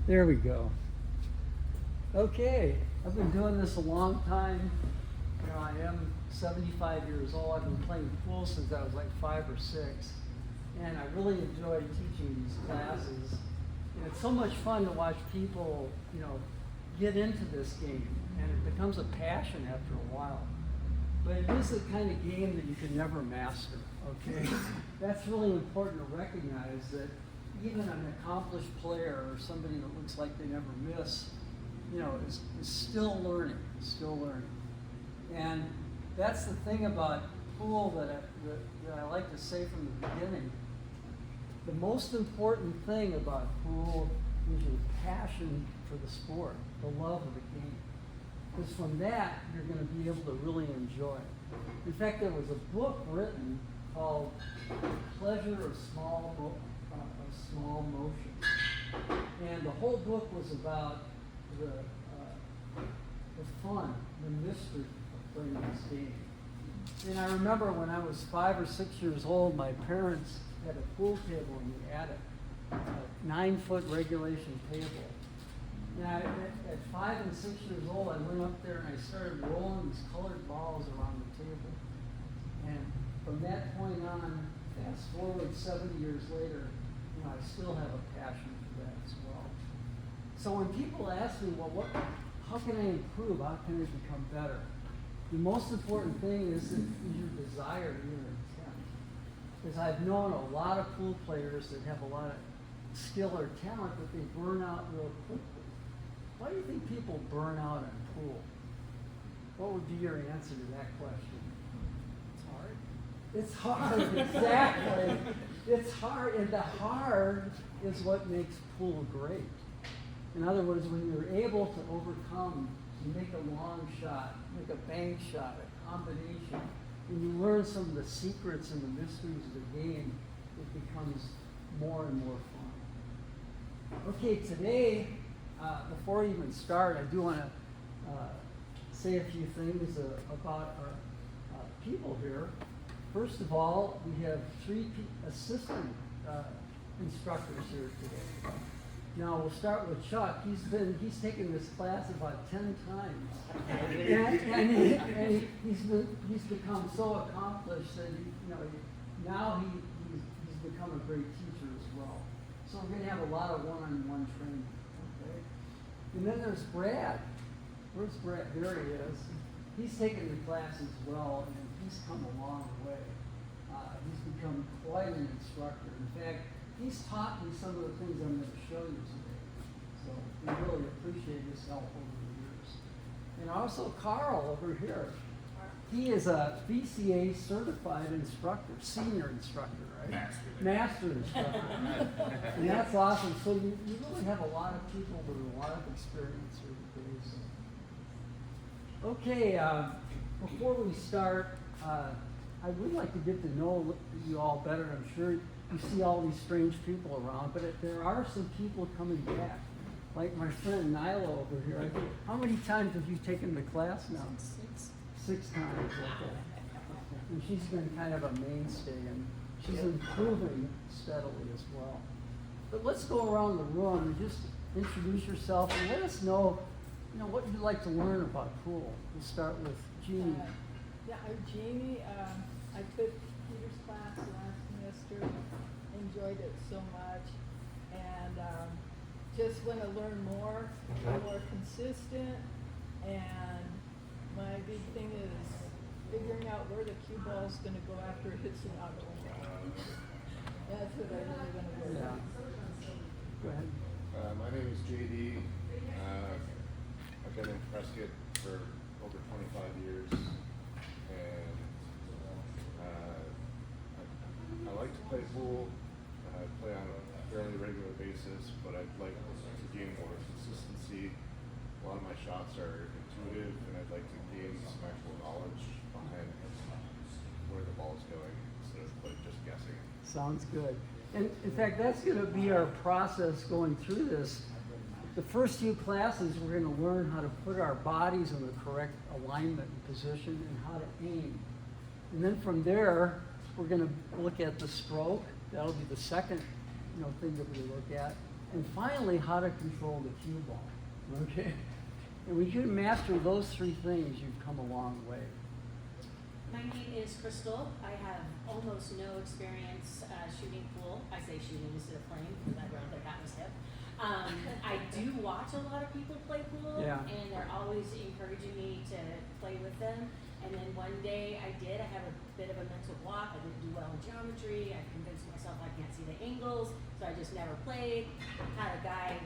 There we go. Okay, I've been doing this a long time. You know, I am 75 years old. I've been playing pool since I was like 5 or 6. And I really enjoy teaching these classes. And it's so much fun to watch people, you know, get into this game. And it becomes a passion after a while. But it is the kind of game that you can never master, okay? That's really important to recognize that even an accomplished player or somebody that looks like they never miss, you know, is still learning, And that's the thing about pool that I like to say from the beginning. The most important thing about pool is your passion for the sport, the love of the game. Because from that, you're going to be able to really enjoy it. In fact, there was a book written called Pleasure of Small Motion. And the whole book was about the fun, the mystery of playing this game. And I remember when I was 5 or 6 years old, my parents had a pool table in the attic, a 9-foot regulation table. And at 5 and 6 years old, I went up there and I started rolling these colored balls around the table. And from that point on, fast forward 70 years later, you know, I still have a passion for that as well. So when people ask me, well, how can I improve? How can I become better? The most important thing is your desire and your intent. Because I've known a lot of pool players that have a lot of skill or talent, but they burn out real quickly. Why do you think people burn out in pool? What would be your answer to that question? It's hard, exactly. It's hard, and the hard is what makes pool great. In other words, when you're able to overcome, you make a long shot, make a bank shot, a combination, and you learn some of the secrets and the mysteries of the game, it becomes more and more fun. Okay, today, before we even start, I do want to say a few things about our people here. First of all, we have 3 assistant instructors here today. Now we'll start with Chuck. He's taken this class about 10 times, and he's become so accomplished that now he's become a great teacher as well. So we're going to have a lot of one-on-one training. Okay. And then there's Brad. Where's Brad? There he is. He's taken the class as well, and he's come a long way. He's become quite an instructor. In fact, he's taught me some of the things I'm going to show you today. So we really appreciate his help over the years. And also Carl over here. He is a VCA certified instructor, senior instructor, right? Master instructor. And that's awesome. So you really have a lot of people with a lot of experience here today. So. Okay, before we start, I would like to get to know you all better. I'm sure you see all these strange people around, but there are some people coming back, like my friend Nyla over here. How many times have you taken the class now? 6 times. Okay. And she's been kind of a mainstay, and she's improving steadily as well. But let's go around the room and just introduce yourself and let us know, what you'd like to learn about pool. We'll start with Jeannie. Yeah, I'm Jamie. I took Peter's class last semester, enjoyed it so much, and just want to learn more, be more consistent, and my big thing is figuring out where the cue ball is going to go after it hits the outdoor. That's what I really want to work on. Go ahead. My name is JD. I've been in Prescott for over 25 years. I like to play pool. I play on a fairly regular basis, but I'd like to gain more consistency. A lot of my shots are intuitive, and I'd like to gain some actual knowledge behind where the ball is going instead of just guessing. Sounds good. And in fact, that's going to be our process going through this. The first few classes, we're going to learn how to put our bodies in the correct alignment and position and how to aim. And then from there, we're going to look at the stroke. That'll be the second thing that we look at. And finally, how to control the cue ball. Okay? And when you master those three things, you've come a long way. My name is Crystal. I have almost no experience shooting pool. I say shooting instead of playing because I'd rather have a hip. I do watch a lot of people play pool, Yeah. and they're always encouraging me to play with them. And then one day I did. I have a bit of a mental block. I didn't do well in geometry. I convinced myself I can't see the angles, so I just never played. Had a guy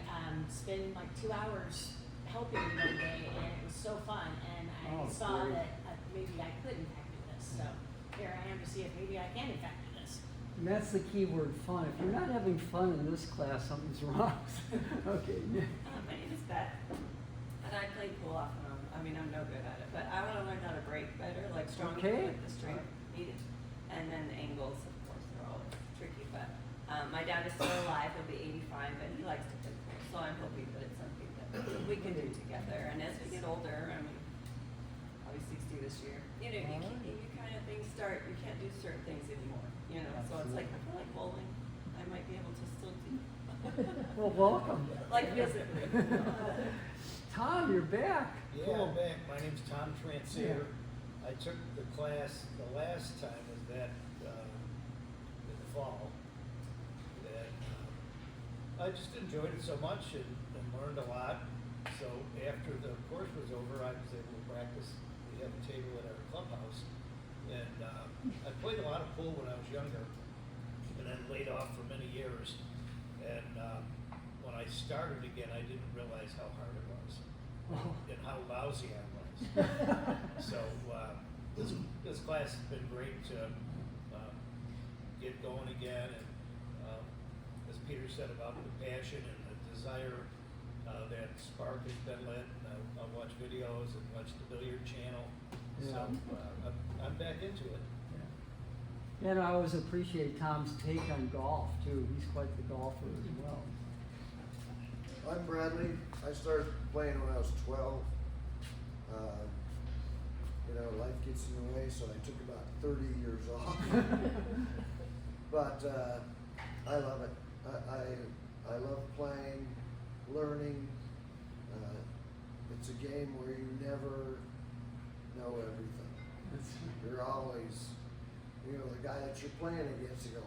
spend like 2 hours helping me one day, and it was so fun. And I saw great. that maybe I could in fact do this. So here I am to see if maybe I can in fact do this. And that's the key word, fun. If you're not having fun in this class, something's wrong. Okay. My name is Beth, and I play pool off and on. I mean, I'm no good at it, but I want to learn how to break better, like stronger Okay. with the strength needed. And then the angles, of course, they're always tricky. But my dad is still alive; he'll be 85, and he likes to play pool. So I'm hoping that it's something that we can do together. And as we get older, I mean, I'll be 60 this year. You know, you kind of things start. You can't do certain things anymore. You know, so it's like I feel like bowling. I might be able to still do. Well, welcome. Like physically. Tom, you're back. Yeah, Cool. I'm back. My name's Tom Transeer. I took the class the last time was that in the fall. And I just enjoyed it so much and learned a lot. So after the course was over, I was able to practice. We have a table at our clubhouse. And I played a lot of pool when I was younger and then laid off for many years. And when I started again, I didn't realize how hard it was and how lousy I was. So this class has been great to get going again. And as Peter said about the passion and the desire, that spark has been lit. I watch videos and watch the Billiard channel. Yeah. So I'm back into it. Yeah. And I always appreciate Tom's take on golf, too. He's quite the golfer as well. I'm Bradley. I started playing when I was 12. You know, life gets in the way, so I took about 30 years off. But I love it. I love playing, learning. It's a game where you never know everything. You're always, you know, the guy that you're playing against, you go,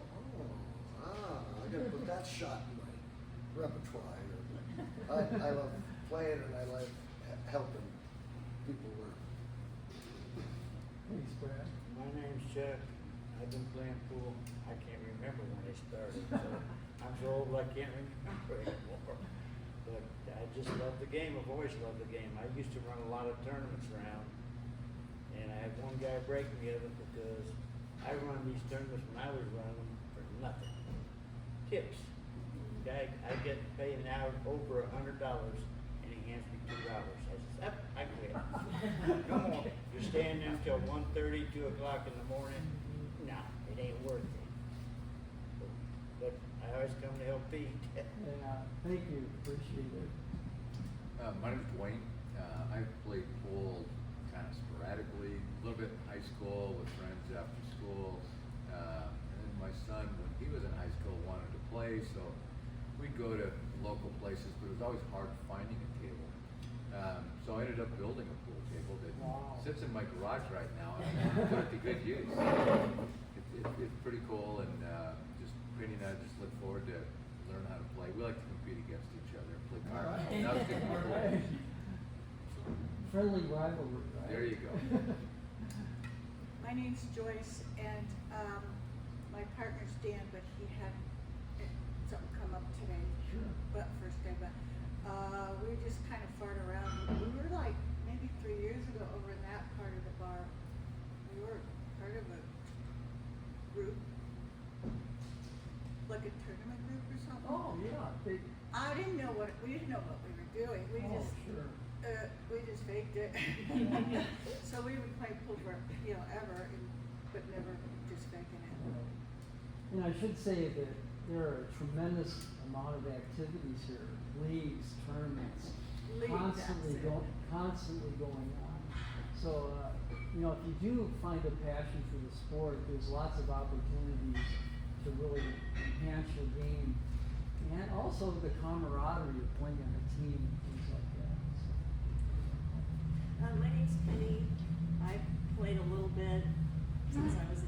I gotta put that shot in my repertoire. I love playing and I like helping people learn. Thanks, Brad. My name's Chuck. I've been playing pool. I can't remember when I started. So I'm so old I can't remember anymore. But I just love the game. I've always loved the game. I used to run a lot of tournaments around, and I had one guy break me of it because I run these tournaments when I was running them for nothing. Tips. Guy, I get paid an hour over $100, and he hands me $2. I said, I quit. No more. You're staying there until 1:30, 2 o'clock in the morning. Nah, it ain't worth it. But I always come to help Pete. Yeah, thank you. Appreciate it. My name's Dwayne. I played pool kind of sporadically, a little bit in high school with friends after school. And then my son, when he was in high school, wanted to play, so we'd go to local places, but it was always hard finding a table. So I ended up building a pool table that sits in my garage right now, and I put it to good use. It's pretty cool, and Penny and I just look forward to learn how to play. We like to compete against each other, play cards. That was good. Right. Friendly rivalry, right? There you go. My name's Joyce, and my partner's Dan, but he had something come up today. Sure. But first day, but we just kind of fart around. We were like maybe 3 years ago over in that part of the bar. We were part of a group, like a tournament group or something. Oh, yeah. I didn't know what we didn't know what we were doing. Sure. We just faked it. So we would play pool for ever, but never just faking it. And I should say that there are a tremendous amount of activities here, leagues, tournaments, constantly going on. So, if you do find a passion for the sport, there's lots of opportunities to really enhance your game And also the camaraderie of playing on a team, things like that. My name's Penny. I've played a little bit since I was a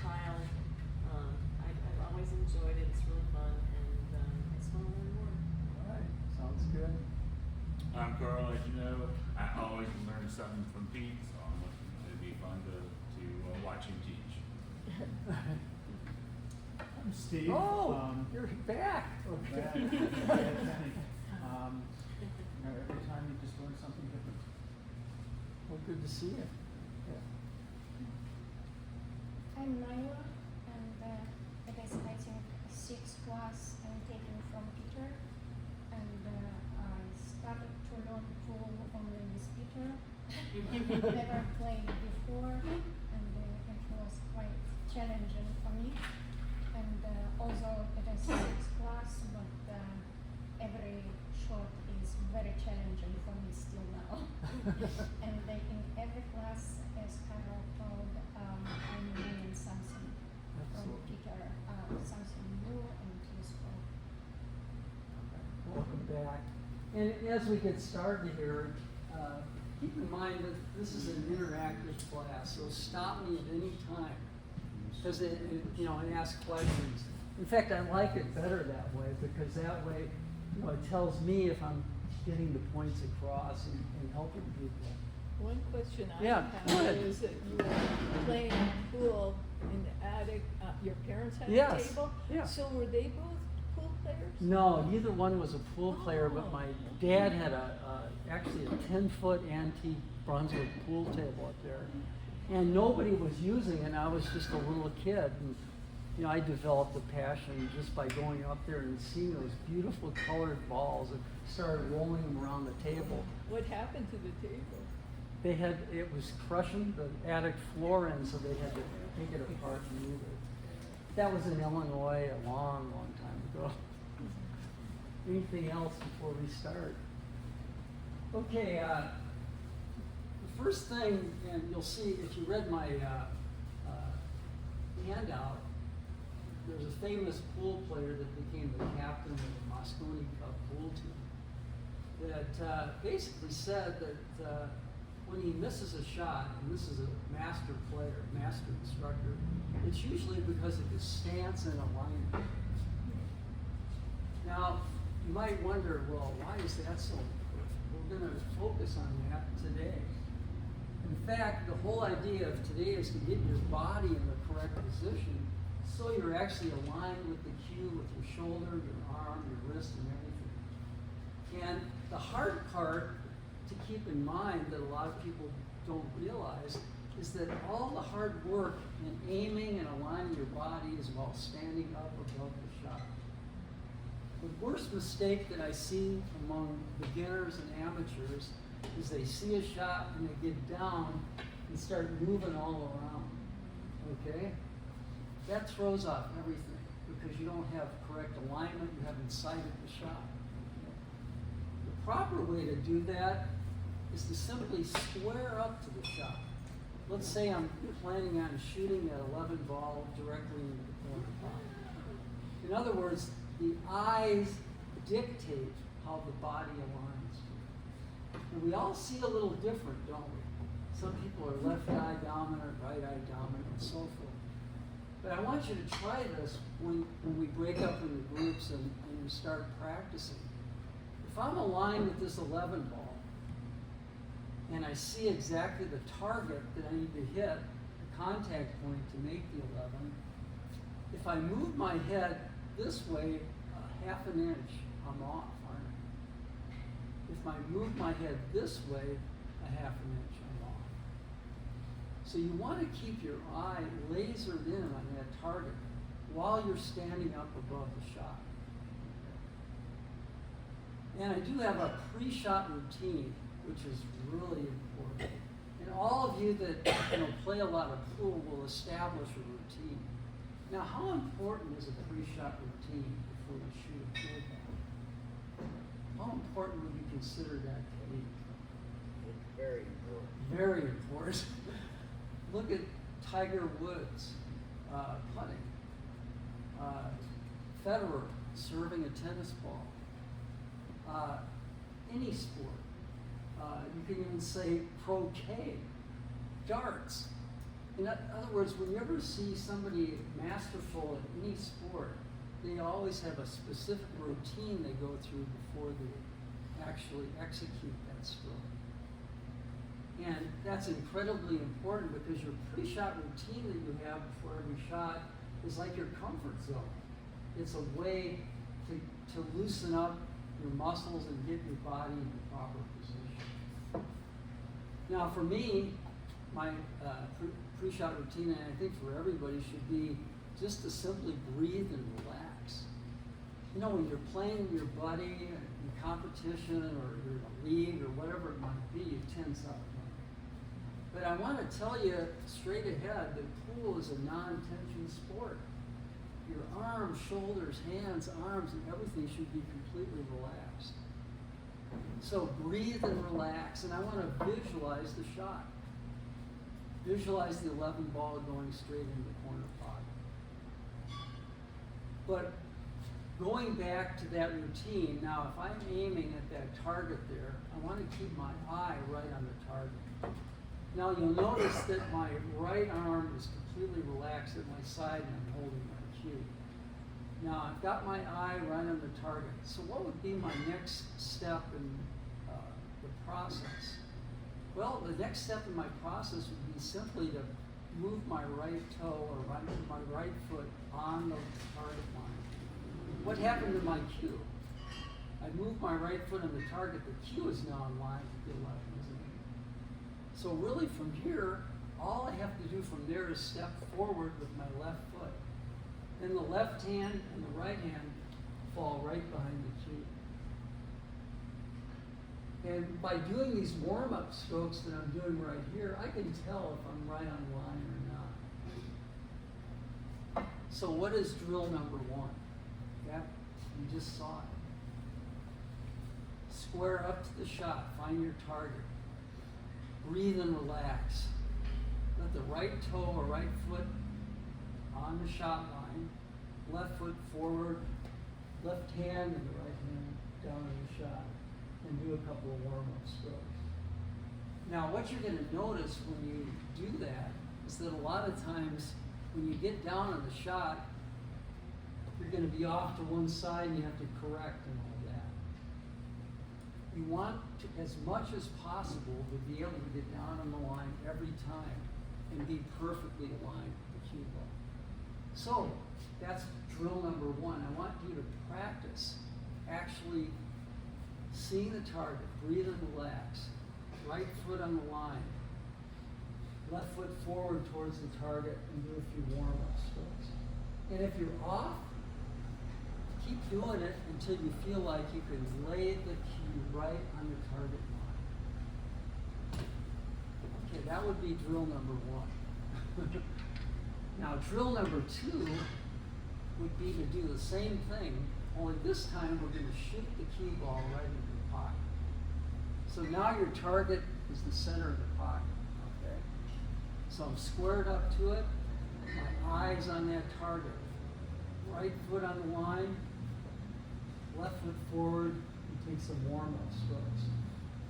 child. I've always enjoyed it. It's really fun, and I just want to learn more. All right, sounds good. I'm Carl, as you know, I always learn something from Pete, so it'd be fun to watch him teach. I'm Steve. Oh, you're back. Okay. Every time you just learn something different. Well, good to see you. Yeah. I'm Naila, and it is, I think, 6th class I'm taking from Peter, and I started to learn pool only with Peter. Never played before, and it was quite challenging for me. And although it is 6th class, but every shot is very challenging for me still now. And in every class, as Carol told, I'm learning something from Peter, something new and useful. Welcome back. And as we get started here, keep in mind that this is an interactive class, so stop me at any time. Because and ask questions. In fact, I like it better that way, because that way, it tells me if I'm getting the points across and helping people. One question I Yeah, go have ahead. is that you were playing pool in the attic, your parents had Yes, a table? yeah. So were they both pool players? No, neither one was a pool player, but Oh. my dad had actually a 10-foot antique Brunswick pool table up there. And nobody was using it, and I was just a little kid. And, I developed a passion just by going up there and seeing those beautiful colored balls and started rolling them around the table. What happened to the table? It was crushing the attic floor in, so they had to take it apart and move it. That was in Illinois a long, long time ago. Anything else before we start? Okay, the first thing, and you'll see if you read my handout, there's a famous pool player that became the captain of the Moscone Cup pool team that basically said that when he misses a shot, and this is a master player, master instructor, it's usually because of his stance and alignment. Now, you might wonder, well, why is that so important? We're going to focus on that today. In fact, the whole idea of today is to get your body in the correct position so you're actually aligned with the cue, with your shoulder, your arm, your wrist, and everything. And the hard part to keep in mind that a lot of people don't realize is that all the hard work in aiming and aligning your body is while standing up above the shot. The worst mistake that I see among beginners and amateurs is they see a shot and they get down and start moving all around, okay? That throws off everything because you don't have correct alignment, you haven't sighted the shot. The proper way to do that is to simply square up to the shot. Let's say I'm planning on shooting that 11 ball directly into the corner pocket. In other words, the eyes dictate how the body aligns. And we all see a little different, don't we? Some people are left eye dominant, right eye dominant, and so forth. But I want you to try this when we break up into groups and you start practicing. If I'm aligned with this 11 ball, and I see exactly the target that I need to hit, the contact point to make the 11, if I move my head this way a half an inch, I'm off, aren't I? If I move my head this way a half an inch, I'm off. So you want to keep your eye lasered in on that target while you're standing up above the shot. And I do have a pre-shot routine, which is really important. And all of you that play a lot of pool will establish a routine. Now, how important is a pre-shot routine before you shoot a pool ball? How important would you consider that to be? It's very important. Very important. Look at Tiger Woods putting. Federer serving a tennis ball, any sport. You can even say croquet, darts. In other words, when you ever see somebody masterful at any sport, they always have a specific routine they go through before they actually execute that stroke. And that's incredibly important because your pre-shot routine that you have before every shot is like your comfort zone. It's a way to loosen up your muscles and get your body in the proper position. Now for me, my pre-shot routine, and I think for everybody, should be just to simply breathe and relax. You know, when you're playing with your buddy in competition or you're in a league or whatever it might be, you tense up. But I want to tell you straight ahead that pool is a non-tension sport. Your arms, shoulders, hands, arms, and everything should be completely relaxed. So breathe and relax, and I want to visualize the shot. Visualize the 11 ball going straight into the corner pocket. But going back to that routine, now if I'm aiming at that target there, I want to keep my eye right on the target. Now you'll notice that my right arm is completely relaxed at my side and I'm holding my cue. Now I've got my eye right on the target. So what would be my next step in the process? Well, the next step in my process would be simply to move my right toe or my right foot on the target line. What happened to my cue? I moved my right foot on the target. The cue is now in line with the 11, isn't it? So really from here, all I have to do from there is step forward with my left foot. Then the left hand and the right hand fall right behind the cue. And by doing these warm-up strokes that I'm doing right here, I can tell if I'm right on line or not. So what is drill number 1? Yeah, you just saw it. Square up to the shot, find your target. Breathe and relax. Let the right toe or right foot on the shot line, left foot forward, left hand and the right hand down in the shot, and do a couple of warm-up strokes. Now what you're going to notice when you do that is that a lot of times when you get down on the shot, you're going to be off to one side and you have to correct and all that. You want to, as much as possible, to be able to get down on the line every time and be perfectly aligned with the cue ball. So that's drill number 1. I want you to practice actually seeing the target, breathe and relax, right foot on the line, left foot forward towards the target, and do a few warm-up strokes. And if you're off, keep doing it until you feel like you can lay the cue right on the target line. Okay, that would be drill number 1. Now drill number 2 would be to do the same thing, only this time we're going to shoot the cue ball right into the pocket. So now your target is the center of the pocket, okay? So I'm squared up to it, my eyes on that target. Right foot on the line, left foot forward, and take some warm-up strokes.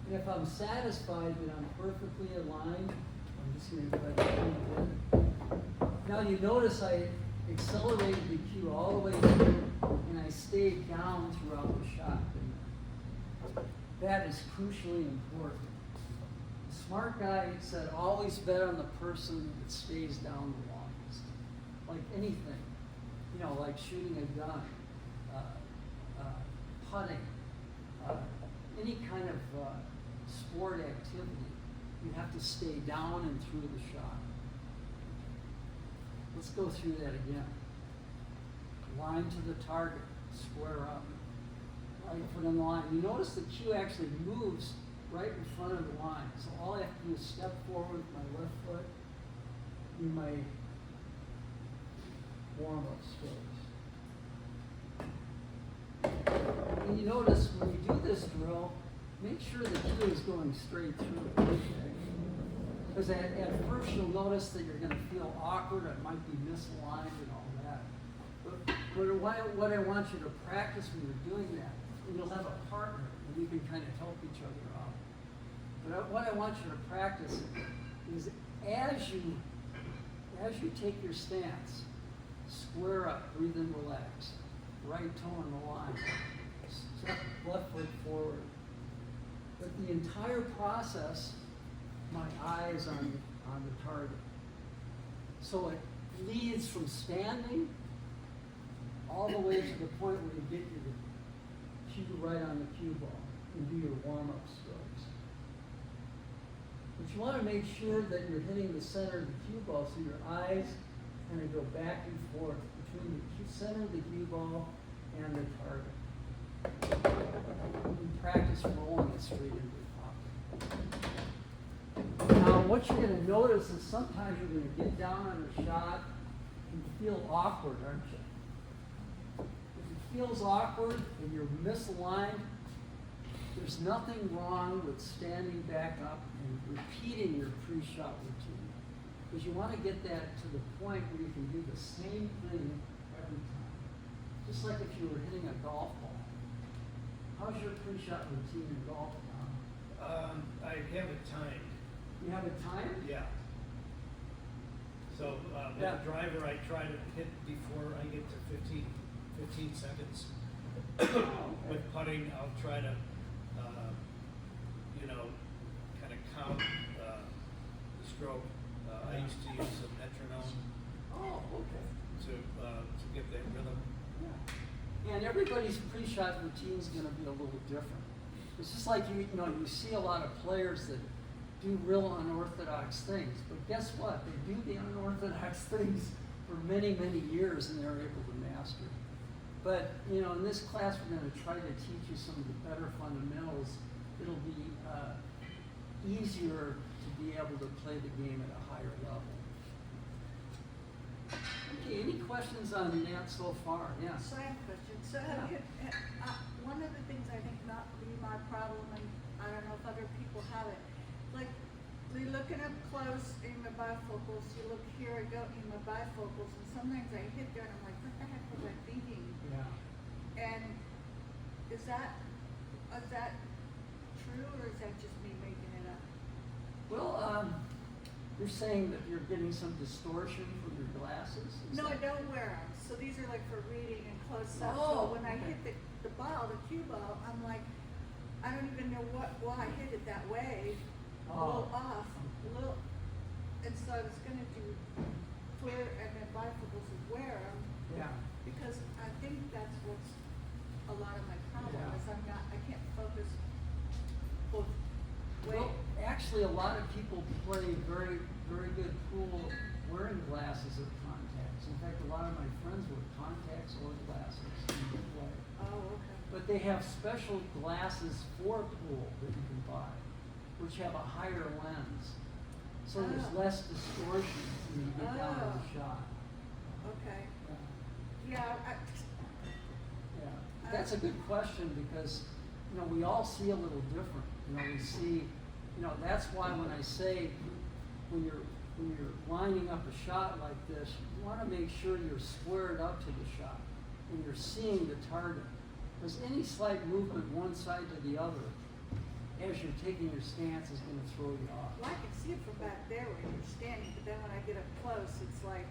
And if I'm satisfied that I'm perfectly aligned, I'm just going to go ahead and do it. Now you notice I accelerated the cue all the way through, and I stayed down throughout the shot. That is crucially important. The smart guy said always bet on the person that stays down the longest. Like anything, you know, like shooting a gun, putting, any kind of sport activity, you have to stay down and through the shot. Let's go through that again. Line to the target, square up. Right foot on the line. You notice the cue actually moves right in front of the line. So all I have to do is step forward with my left foot, do my warm-up strokes. And you notice when you do this drill, make sure the cue is going straight through. Okay? Because at first you'll notice that you're going to feel awkward, it might be misaligned and all that. But what I want you to practice when you're doing that, and you'll have a partner, and you can kind of help each other out. But what I want you to practice is as you take your stance, square up, breathe and relax, right toe on the line, step left foot forward. But the entire process, my eyes on the target. So it leads from standing all the way to the point where you get your cue right on the cue ball and do your warm-up strokes. But you want to make sure that you're hitting the center of the cue ball so your eyes kind of go back and forth between the center of the cue ball and the target. You practice rolling it straight into the pocket. Now, what you're going to notice is sometimes you're going to get down on a shot and feel awkward, aren't you? If it feels awkward and you're misaligned, there's nothing wrong with standing back up and repeating your pre-shot routine. Because you want to get that to the point where you can do the same thing every time. Just like if you were hitting a golf ball. How's your pre-shot routine in golf now? I have it timed. You have it timed? Yeah. So with Yeah. the driver, I try to hit before I get to 15 seconds. Okay. With putting, I'll try to, kind of count the stroke. I used to use a metronome Oh, okay. to get that rhythm. Yeah. And everybody's pre-shot routine is going to be a little different. It's just like you see a lot of players that do real unorthodox things, but guess what? They do the unorthodox things for many, many years, and they're able to master it. But in this class, we're going to try to teach you some of the better fundamentals. It'll be easier to be able to play the game at a higher level. Okay, any questions on that so far? Yeah. So I have a question. So have you, one of the things I think not be my problem, and I don't know if other people have it, like you're looking up close in my bifocals, you look here, I go in my bifocals, and sometimes I hit there and I'm like, what the heck was I thinking? Yeah. And is that true, or is that just me making it up? Well, you're saying that you're getting some distortion from your glasses? No, I don't wear them. So these are like for reading and close up. Oh, So when I okay. hit the ball, the cue ball, I'm like, I don't even know why I hit it that way. A little off, a little. And so I was gonna do clear and then bifocals and wear them. Yeah. Because I think that's what's a lot of my problem Yeah. is I can't focus both ways. Well, actually, a lot of people play very, very good pool wearing glasses or contacts. In fact, a lot of my friends wear contacts or glasses when they play. Oh, okay. But they have special glasses for pool that you can buy, which have a higher lens. So there's Oh. less distortion when you get down to the shot. Okay. Yeah. Yeah, Yeah, that's a good question because, we all see a little different. We see, that's why when I say when you're lining up a shot like this, you want to make sure you're squared up to the shot and you're seeing the target. Because any slight movement one side to the other as you're taking your stance is going to throw you off. well, I can see it from back there where you're standing, but then when I get up close, it's like,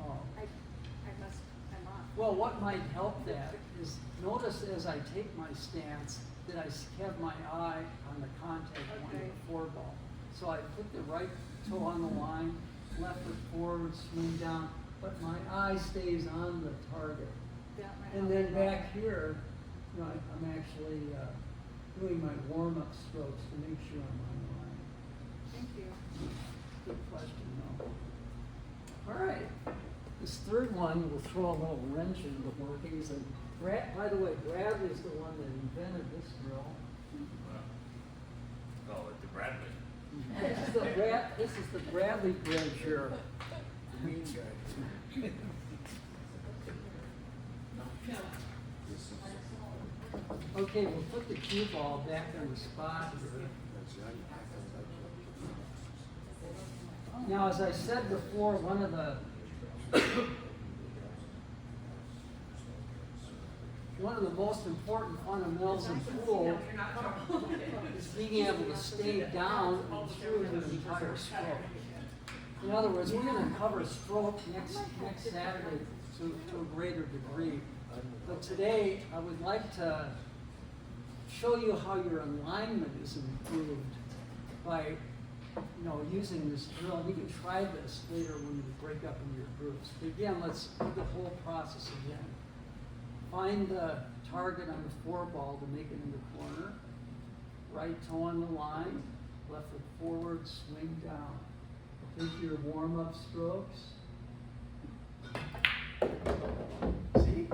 Oh. I'm off. Well, what might help that is notice as I take my stance that I have my eye on the contact point of Okay. the four ball. So I put the right toe on the line, left foot forward, swing down, but my eye stays on the target. Down my And then back here, I'm actually doing my warm-up strokes to make sure I'm on the line. Thank you. Good question, though. All right. This third one will throw a little wrench into the workings. And by the way, Bradley's the one that invented this drill. Call it the Bradley. This is the Bradley bridge here. Mean guy. Okay, we'll put the cue ball back on the spot here. Now, as I said before, one of the one of the most important fundamentals in pool is being able to stay down and through the entire stroke. In other words, we're going to cover stroke next Saturday to a greater degree. But today, I would like to show you how your alignment is improved by using this drill. You can try this later when you break up into your groups. But again, let's do the whole process again. Find the target on the 4-ball to make it in the corner. Right toe on the line, left foot forward, swing down. Take your warm-up strokes. See?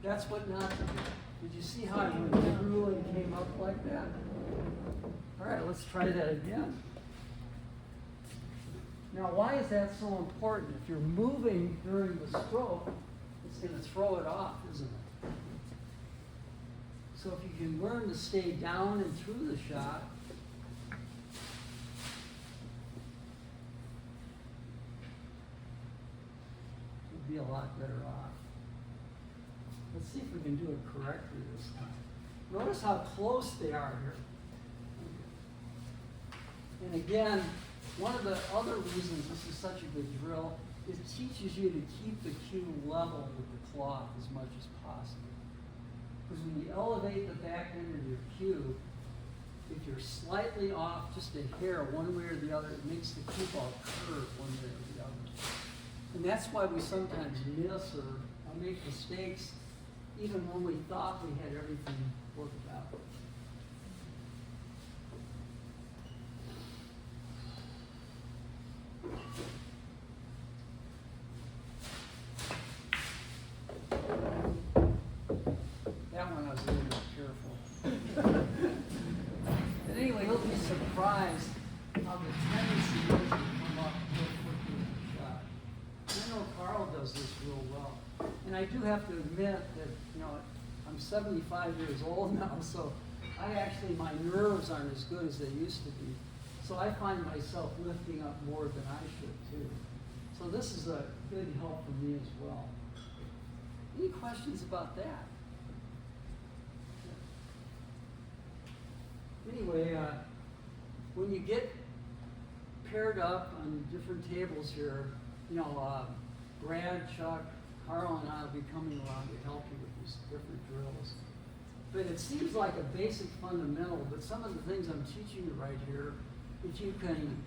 That's what not to do. Did you see how I went through and came up like that? All right, let's try that again. Now, why is that so important? If you're moving during the stroke, it's going to throw it off, isn't it? So if you can learn to stay down and through the shot, you'll be a lot better off. Let's see if we can do it correctly this time. Notice how close they are here. And again, one of the other reasons this is such a good drill, it teaches you to keep the cue level with the cloth as much as possible. Because when you elevate the back end of your cue, if you're slightly off just a hair one way or the other, it makes the cue ball curve one way or the other. And that's why we sometimes miss or make mistakes even when we thought we had everything worked out. That one I was a little more careful. But anyway, you'll be surprised how the tendency is to come up real quickly in the shot. I know Carl does this real well. And I do have to admit that, I'm 75 years old now, so my nerves aren't as good as they used to be. So I find myself lifting up more than I should too. So this is a good help for me as well. Any questions about that? Anyway, when you get paired up on different tables here, Brad, Chuck, Carl, and I will be coming around to help you with these different drills. But it seems like a basic fundamental, but some of the things I'm teaching you right here, if you can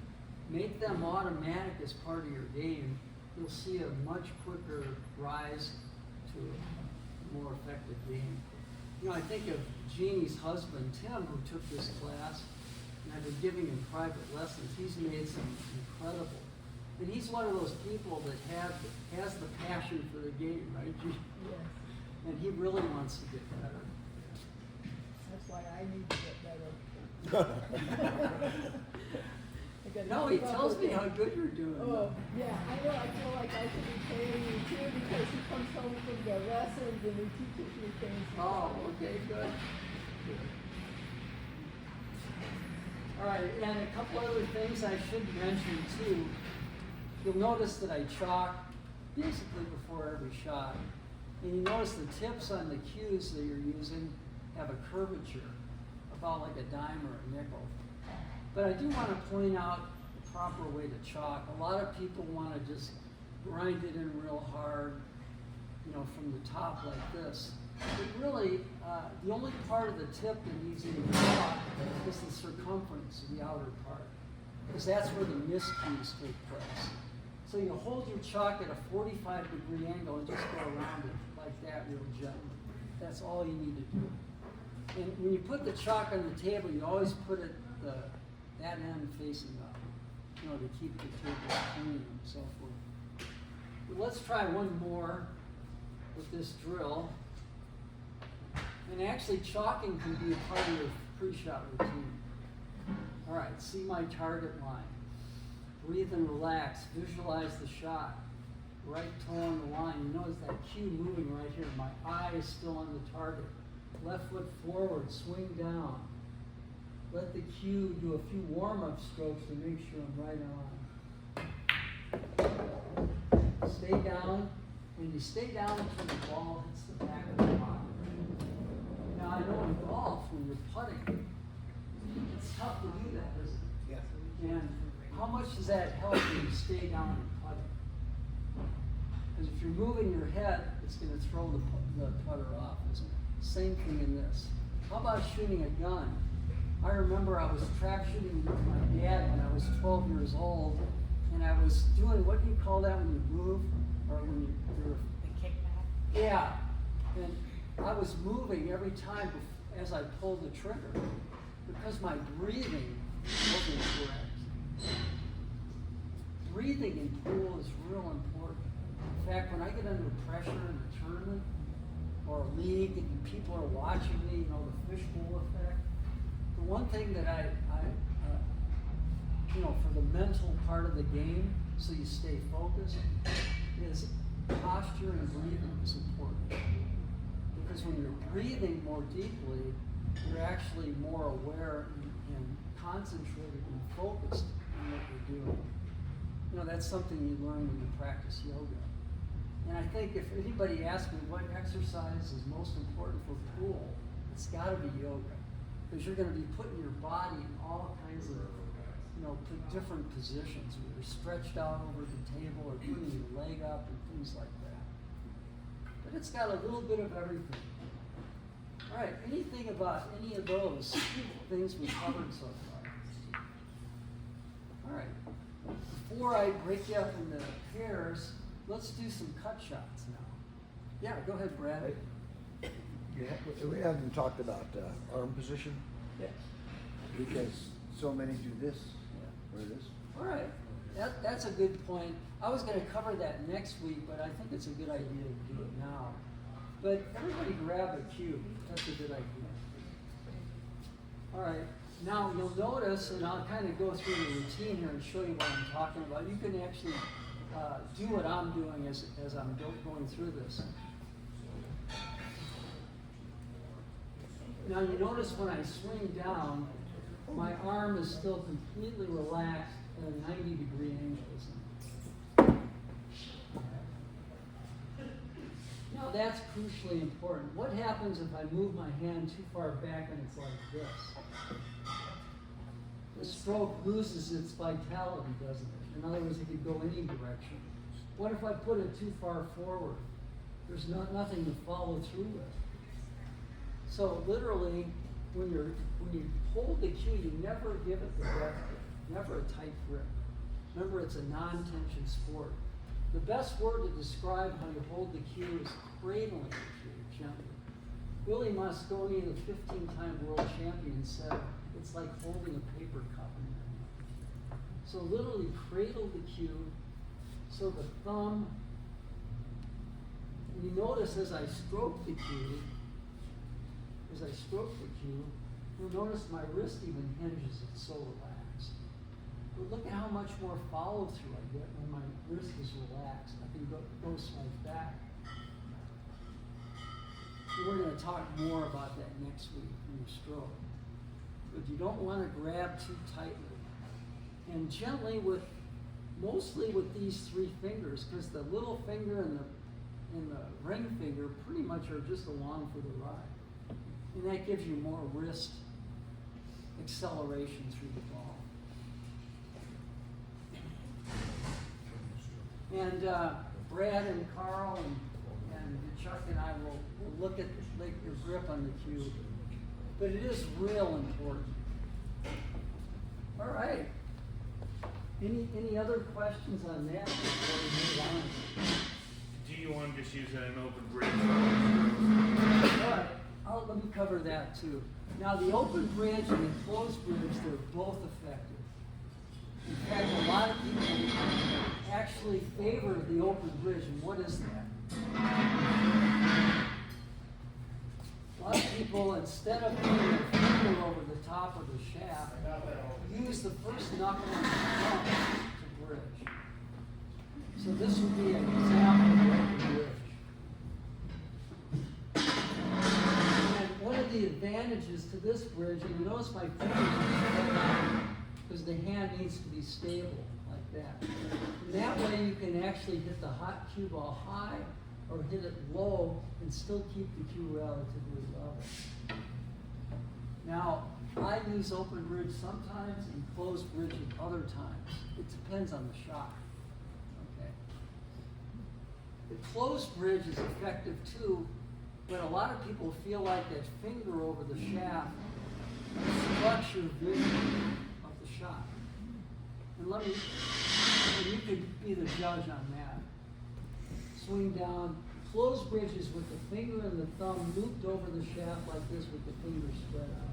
make them automatic as part of your game, you'll see a much quicker rise to a more effective game. I think of Jeannie's husband, Tim, who took this class, and I've been giving him private lessons. He's made some incredible. And he's one of those people that has the passion for the game, right? Yes. And he really wants to get better. That's why I need to get better. No, he tells me how good you're doing. Oh, yeah, I know. I feel like I should be paying you too because he comes home from the lessons and he teaches me things. Oh, okay, good. All right, and a couple other things I should mention too. You'll notice that I chalk basically before every shot. And you notice the tips on the cues that you're using have a curvature, about like a dime or a nickel. But I do want to point out the proper way to chalk. A lot of people want to just grind it in real hard, from the top like this. But really, the only part of the tip that needs any chalk is the circumference of the outer part, because that's where the miscues take place. So you hold your chalk at a 45-degree angle and just go around it like that real gently. That's all you need to do. And when you put the chalk on the table, you always put it that end facing up, to keep the table clean and so forth. But let's try one more with this drill. And actually, chalking can be a part of your pre-shot routine. All right, see my target line. Breathe and relax. Visualize the shot. Right toe on the line. You notice that cue moving right here. My eye is still on the target. Left foot forward. Swing down. Let the cue do a few warm-up strokes to make sure I'm right on. Stay down and you stay down until the ball hits the back of the pot. Now I know in golf, when you're putting, it's tough to do that, isn't it? Yeah. And how much does that help when you stay down and putting? Because if you're moving your head, it's going to throw the putter off, isn't it? Same thing in this. How about shooting a gun? I remember I was trap shooting with my dad when I was 12 years old, and I was doing, what do you call that when you move? Or when you're... The kickback. Yeah. And I was moving every time as I pulled the trigger because my breathing wasn't correct. Breathing in pool is real important. In fact, when I get under pressure in a tournament or a league and people are watching me, you know, the fishbowl effect, the one thing that you know, for the mental part of the game, so you stay focused, is posture and breathing is important. Because when you're breathing more deeply, you're actually more aware and concentrated and focused on what you're doing. You know, that's something you learn when you practice yoga. And I think if anybody asks me what exercise is most important for pool, it's got to be yoga. Because you're going to be putting your body in all kinds of, you know, different positions. Where you're stretched out over the table or putting your leg up and things like that. But it's got a little bit of everything. All right, anything about any of those things we covered so far? All right, before I break you up into pairs, let's do some cut shots now. Yeah, go ahead, Brad. We haven't talked about arm position Yeah. because so many do this or this. All right, that's a good point. I was going to cover that next week, but I think it's a good idea to do it now. But everybody grab a cue. That's a good idea. All right, now you'll notice, and I'll kind of go through the routine here and show you what I'm talking about. You can actually do what I'm doing as I'm going through this. Now you notice when I swing down, my arm is still completely relaxed at a 90-degree angle. Now that's crucially important. What happens if I move my hand too far back and it's like this? The stroke loses its vitality, doesn't it? In other words, it could go any direction. What if I put it too far forward? There's nothing to follow through with. So literally, when you hold the cue, you never give it the breath grip, never a tight grip. Remember, it's a non-tension sport. The best word to describe how you hold the cue is cradling the cue gently. Willie Mosconi, the 15-time world champion, said it's like holding a paper cup in your hand. So literally cradle the cue so the thumb, and you notice as I stroke the cue, you'll notice my wrist even hinges, it's so relaxed. But look at how much more follow through I get when my wrist is relaxed. I can go swipe back. And we're going to talk more about that next week in your stroke. But you don't want to grab too tightly. And gently mostly with these three fingers, because the little finger and the ring finger pretty much are just along for the ride. And that gives you more wrist acceleration through the ball. And Brad and Carl and Chuck and I will look at your grip on the cue. But it is real important. All right. Any other questions on that before we move on? Do you want to just use an open bridge? All right. Let me cover that too. Now the open bridge and the closed bridge, they're both effective. In fact, a lot of people actually favor the open bridge, and what is that? A lot of people, instead of putting their finger over the top of the shaft, use the first knuckle and the thumb to bridge. So this would be an example of open bridge. One of the advantages to this bridge, and you notice my fingers are because the hand needs to be stable like that. And that way you can actually hit the hot cue ball high or hit it low and still keep the cue relatively level. Now, I use open bridge sometimes and closed bridge at other times. It depends on the shot. Okay. The closed bridge is effective too, but a lot of people feel like that finger over the shaft obstructs your vision of the shot. And you could be the judge on that. Swing down, closed bridges with the finger and the thumb looped over the shaft like this with the fingers spread out.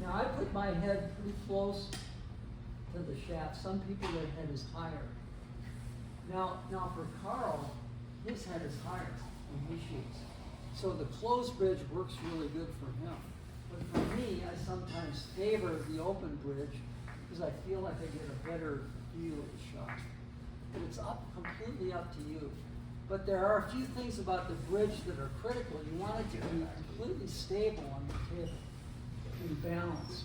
Now I put my head pretty close to the shaft. Some people their head is higher. Now for Carl, his head is higher when he shoots. So the closed bridge works really good for him. But for me, I sometimes favor the open bridge because I feel like I get a better view of the shot. But it's completely up to you. But there are a few things about the bridge that are critical. You want it to be completely stable on the table and balanced.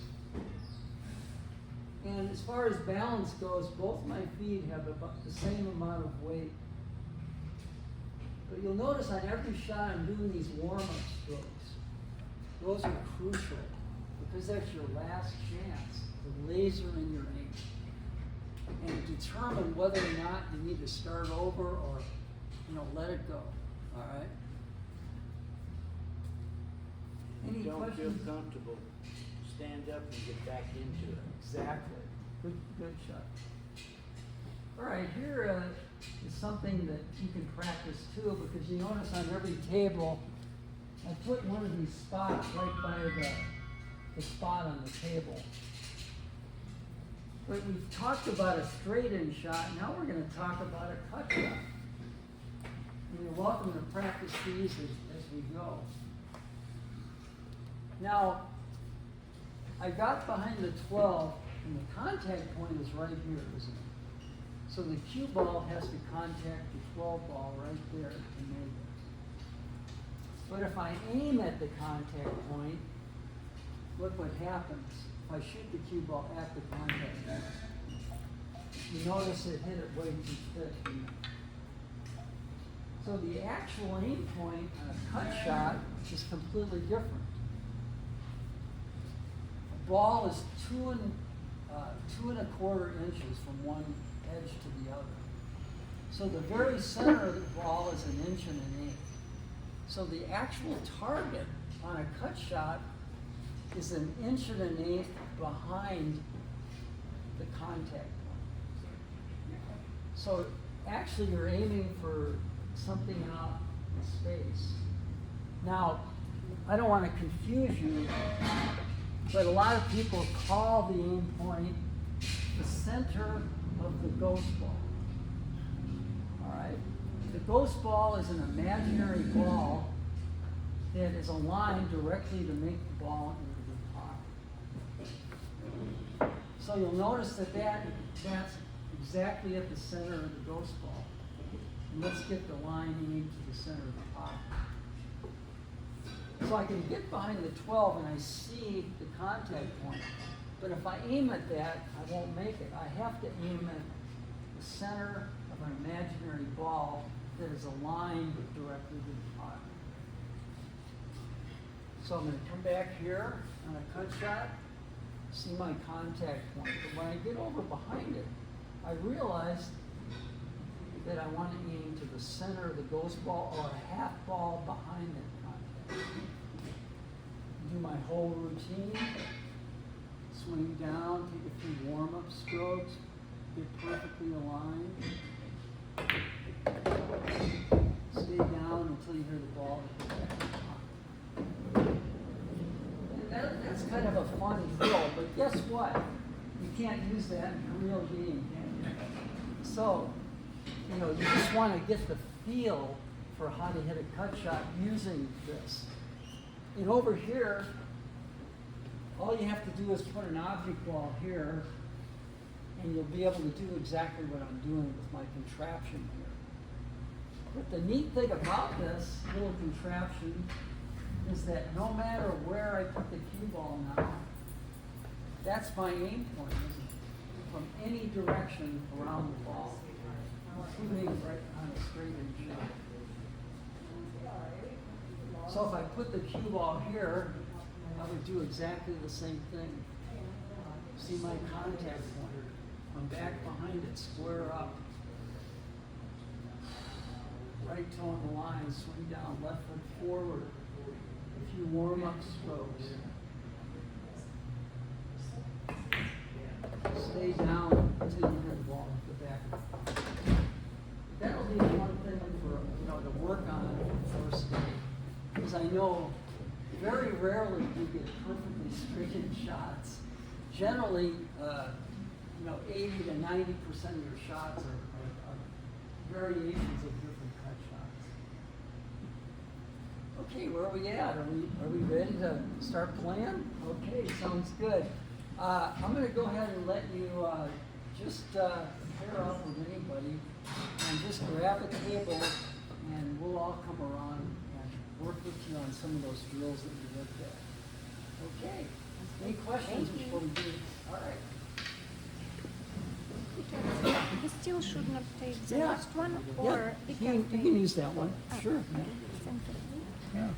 And as far as balance goes, both my feet have about the same amount of weight. But you'll notice on every shot I'm doing these warm-up strokes. Those are crucial because that's your last chance to laser in your aim and determine whether or not you need to start over or let it go. All right? Any Don't questions? feel comfortable, stand up and get back into it. Exactly. Good shot. All right, here is something that you can practice too, because you notice on every table, I put one of these spots right by the spot on the table. But we've talked about a straight-in shot. Now we're going to talk about a cut shot. And you're welcome to practice these as we go. Now, I got behind the 12, and the contact point is right here, isn't it? So the cue ball has to contact the 12 ball right there to make it. But if I aim at the contact point, look what happens. If I shoot the cue ball at the contact point, you notice it hit it way too thick. So the actual aim point on a cut shot is completely different. A ball is 2.25 inches from one edge to the other. So the very center of the ball is 1.1 inches. So the actual target on a cut shot is 1.1 inches behind the contact point. So actually you're aiming for something out in space. Now, I don't want to confuse you, but a lot of people call the aim point the center of the ghost ball. All right? The ghost ball is an imaginary ball that is aligned directly to make the ball into the pocket. So you'll notice that's exactly at the center of the ghost ball. And let's get the line aimed to the center of the pocket. So I can get behind the 12 and I see the contact point. But if I aim at that, I won't make it. I have to aim at the center of an imaginary ball that is aligned directly to the pocket. So I'm going to come back here on a cut shot, see my contact point. But when I get over behind it, I realize that I want to aim to the center of the ghost ball or a half ball behind that contact. Do my whole routine. Swing down, take a few warm-up strokes, get perfectly aligned. Stay down until you hear the ball hit the back of the pocket. And that's kind of a fun drill, but guess what? You can't use that in a real game, can you? So, you just want to get the feel for how to hit a cut shot using this. And over here, all you have to do is put an object ball here, and you'll be able to do exactly what I'm doing with my contraption here. But the neat thing about this little contraption is that no matter where I put the cue ball now, that's my aim point, isn't it? From any direction around the ball, including right on a straight-in shot. So if I put the cue ball here, I would do exactly the same thing. See my contact point. I'm back behind it, square up. Right toe on the line, swing down, left foot forward. A few warm-up strokes. Stay down until you hit the ball with the back. That'll be one thing for to work on for first day. Because I know very rarely do you get perfectly straight shots. Generally, 80 to 90% of your shots are variations of different cut shots. Okay, where are we at? Are we ready to start playing? Okay, sounds good. I'm going to go ahead and let you just pair up with anybody and just grab a table, and we'll all come around and work with you on some of those drills that we looked at. Okay. Any questions before we do? All right. He still should not take the Yeah. last one, Yeah, or he you can use that one. Oh, Sure. okay. Thank you. Yeah.